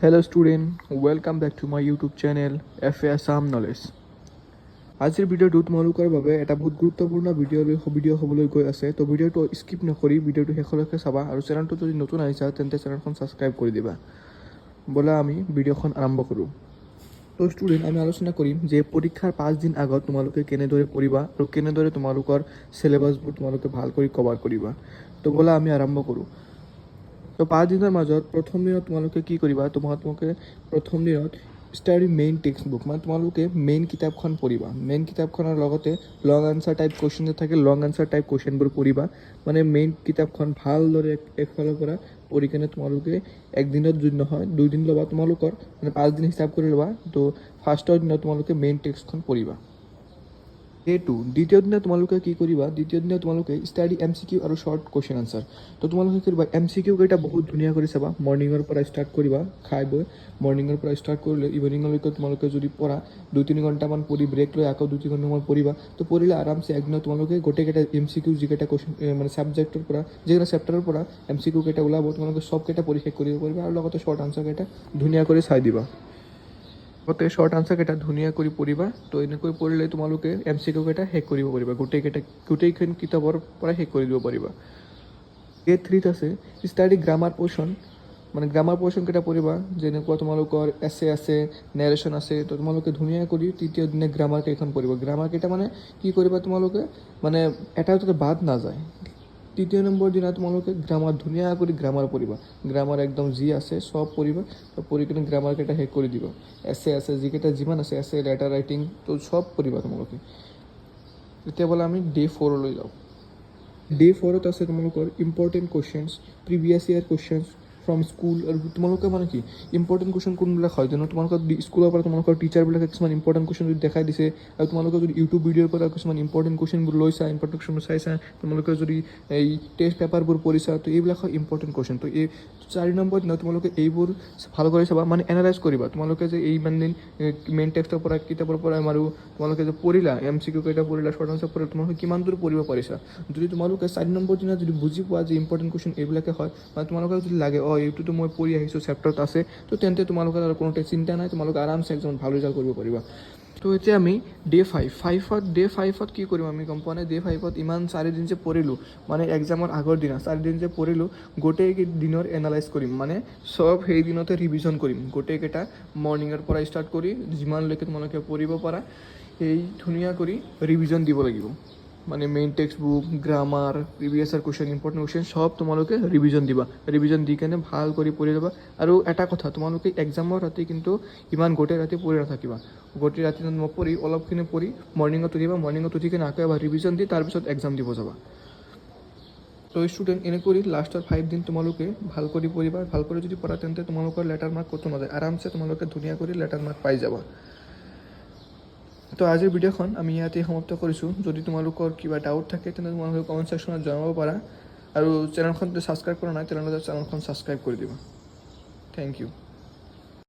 Hello student, welcome back to my YouTube channel FA Assam Knowledge. আজিৰ ভিডিঅ'টো তোমালোকৰ বাবে এটা বহুত গুৰুত্বপূৰ্ণ ভিডিঅ' হ'বলৈ গৈ আছে। তো ভিডিঅ'টো স্কিপ নকৰি ভিডিঅ'টো শেষলৈকে চাবা আৰু চেনেলটো যদি নতুন আহিছা তেন্তে চেনেলখন ছাবস্ক্ৰাইব কৰি দিবা। ব'লা আমি ভিডিঅ'খন আৰম্ভ কৰোঁ। তো ষ্টুডেণ্ট আমি আলোচনা কৰিম যে পৰীক্ষাৰ 5 দিন আগত তোমালোকে কেনেদৰে পঢ়িবা আৰু কেনেদৰে তোমালোকৰ চিলেবাছবোৰ তোমালোকে ভাল কৰি কভাৰ কৰিবা। তো ব'লা আমি আৰম্ভ কৰোঁ। তো 5 দিনৰ মাজত প্ৰথম দিনত তোমালোকে কি কৰিবা, তোমালোকে প্ৰথম দিনত ষ্টাডি মেইন টেক্সট বুক মানে তোমালোকে মেইন কিতাপখন পঢ়িবা। মেইন কিতাপখনৰ লগতে লং আনচাৰ টাইপ কুৱেশ্যন যে থাকে লং আনচাৰ টাইপ কুৱেশ্যনবোৰ পঢ়িবা। মানে মেইন কিতাপখন ভালদৰে একফালৰ পৰা পঢ়ি কেনে তোমালোকে একদিনত যদি নহয় 2 দিন ল'বা, তোমালোকৰ মানে 5 দিন হিচাপ কৰি ল'বা। তো ফাৰ্ষ্টৰ দিনত তোমালোকে মেইন টেক্সটখন পঢ়িবা। এইটো দ্বিতীয় দিনা তোমালোকে কি কৰিবা, দ্বিতীয় দিনা তোমালোকে ষ্টাডি MCQ আৰু শ্বৰ্ট কুৱেশ্যন আনচাৰ। তো তোমালোকে কৰিবা MCQ কেইটা বহুত ধুনীয়া কৰি চাবা। মৰ্ণিঙৰ পৰা ষ্টাৰ্ট কৰিবা, খাই বৈ মৰ্ণিঙৰ পৰা ষ্টাৰ্ট কৰিলে ইভিনিঙলৈকে তোমালোকে যদি পঢ়া 2-3 ঘণ্টামান পঢ়ি ব্ৰেক লৈ আকৌ 2-3 ঘণ্টামান পঢ়িবা। তো পঢ়িলে আৰামছে একদিনত তোমালোকে গোটেইকেইটা MCQ যিকেইটা কুৱেশ্যন মানে ছাবজেক্টৰ পৰা যিকেইটা চেপ্টাৰৰ পৰা MCQ কেইটা ওলাব তোমালোকে চবকেইটা পঢ়ি শেষ কৰিব পাৰিবা আৰু লগতে শ্বৰ্ট আনচাৰ কেইটা ধুনীয়া কৰি চাই দিবা। লগতে শ্বৰ্ট আনচাৰ কেইটা ধুনীয়া কৰি পঢ়িবা। তো এনেকৈ পঢ়িলে তোমালোকে MCQ কেইটা শেষ কৰিব পাৰিবা, গোটেইখন কিতাপৰ পৰা শেষ কৰি দিব পাৰিবা। Day 3 আছে ষ্টাডি গ্ৰামাৰ পৰ্শ্যন, মানে গ্ৰামাৰ পৰ্শ্যন কেইটা পঢ়িবা। যেনেকুৱা তোমালোকৰ এছে আছে, নেৰেশ্যন আছে। তো তোমালোকে ধুনীয়া কৰি তৃতীয় দিনা গ্ৰামাৰ কেইখন পঢ়িবা। গ্ৰামাৰ কেইটা মানে কি কৰিবা, তোমালোকে মানে এটা যাতে বাদ নাযায়। তৃতীয় নম্বৰ দিনা তোমালোকে গ্ৰামাৰ ধুনীয়া কৰি গ্ৰামাৰ পঢ়িবা। গ্ৰামাৰ একদম যি আছে চব পঢ়িবা। তো পঢ়ি কিনে গ্ৰামাৰ কেইটা শেষ কৰি দিবা। এছে আছে যিকেইটা যিমান আছে এছে লেটাৰ ৰাইটিং তো চব পঢ়িবা তোমালোকে। এতিয়া বোলে আমি Day 4লৈ যাওঁ। Day 4ত আছে তোমালোকৰ important questions, previous year questions from school. আৰু তোমালোকে মানে কি ইম্পৰ্টেণ্ট কুৱেশ্যন কোনবিলাক হয়, যেনে তোমালোকৰ স্কুলৰ পৰা তোমালোকৰ টিচাৰবিলাকে কিছুমান ইম্পৰ্টেণ্ট কুৱেশ্যন যদি দেখাই দিছে আৰু তোমালোকে যদি ইউটিউব ভিডিঅ'ৰ পৰা কিছুমান ইম্পৰ্টেণ্ট কুৱেশ্যনবোৰ লৈছা, ইম্পৰ্টেণ্ট কুৱেশ্যনবোৰ চাইছা, তোমালোকে যদি এই টেষ্ট পেপাৰবোৰ পঢ়িছা, তো এইবিলাক হয় ইম্পৰ্টেণ্ট কুৱেশ্যন। তো এই 4 নম্বৰ দিনত তোমালোকে এইবোৰ ভাল কৰি চাবা, মানে এনালাইজ কৰিবা। তোমালোকে যে ইমান দিন মেইন টেক্সটৰ পৰা কিতাপৰ পৰা আৰু তোমালোকে যে পঢ়িলা MCQ কেইটা পঢ়িলা, শ্বৰ্ট আনচাৰ পঢ়িলা, তোমালোকে কিমান দূৰ পঢ়িব পাৰিছা। যদি তোমালোকে 4 নম্বৰ দিনা যদি বুজি পোৱা যে ইম্পৰ্টেণ্ট কুৱেশ্যন এইবিলাকে হয়, মানে তোমালোকে যদি লাগে এইটোতো মই পঢ়ি আহিছোঁ চেপ্টাৰত আছে, তো তেন্তে তোমালোকৰ আৰু কোনো চিন্তা নাই, তোমালোকে আৰামছে একদম ভাল ৰিজাল্ট কৰিব পাৰিবা। তো এতিয়া আমি Day 5ত কি কৰিম আমি গম পোৱা নাই। Day 5ত ইমান 4 দিন যে পঢ়িলোঁ, মানে এক্সামৰ আগৰ দিনা 4 দিন যে পঢ়িলোঁ, গোটেই দিনৰ এনালাইজ কৰিম। মানে চব সেই দিনতে ৰিভিজন কৰিম। গোটেইকেইটা মৰ্ণিঙৰ পৰা ষ্টাৰ্ট কৰি যিমানলৈকে তোমালোকে পঢ়িব পাৰা সেই ধুনীয়া কৰি ৰিভিজন দিব লাগিব। মানে main text book, grammar, previous year question, important question চব তোমালোকে ৰিভিজন দিবা। ৰিভিজন দি কেনে ভাল কৰি পঢ়ি ল'বা। আৰু এটা কথা, তোমালোকে এক্সামৰ ৰাতি কিন্তু ইমান গোটেই ৰাতি পঢ়ি নাথাকিবা। গোটেই ৰাতি নপঢ়ি অলপখিনি পঢ়ি মৰ্ণিঙত উঠিবা। মৰ্ণিঙত উঠি কিনে আকৌ এবাৰ ৰিভিজন দি তাৰপিছত এক্সাম দিব যাবা। তো ষ্টুডেণ্ট এনে কৰি লাষ্টৰ 5 দিন তোমালোকে ভাল কৰি পঢ়িবা। ভাল কৰি যদি পঢ়া তেন্তে তোমালোকৰ লেটাৰ মাৰ্ক ক'তো নাযায়, আৰামছে তোমালোকে ধুনীয়া কৰি লেটাৰ মাৰ্ক পাই যাবা। তো আজিৰ ভিডিঅ'খন আমি ইয়াতে সমাপ্ত কৰিছোঁ। যদি তোমালোকৰ কিবা ডাউট থাকে তেন্তে তোমালোকে কমেণ্ট ছেকশ্যনত জনাব পাৰা। আৰু চেনেলখন যদি ছাবস্ক্ৰাইব কৰা নাই তেনেহ'লে চেনেলখন ছাবস্ক্ৰাইব কৰি দিবা। Thank U.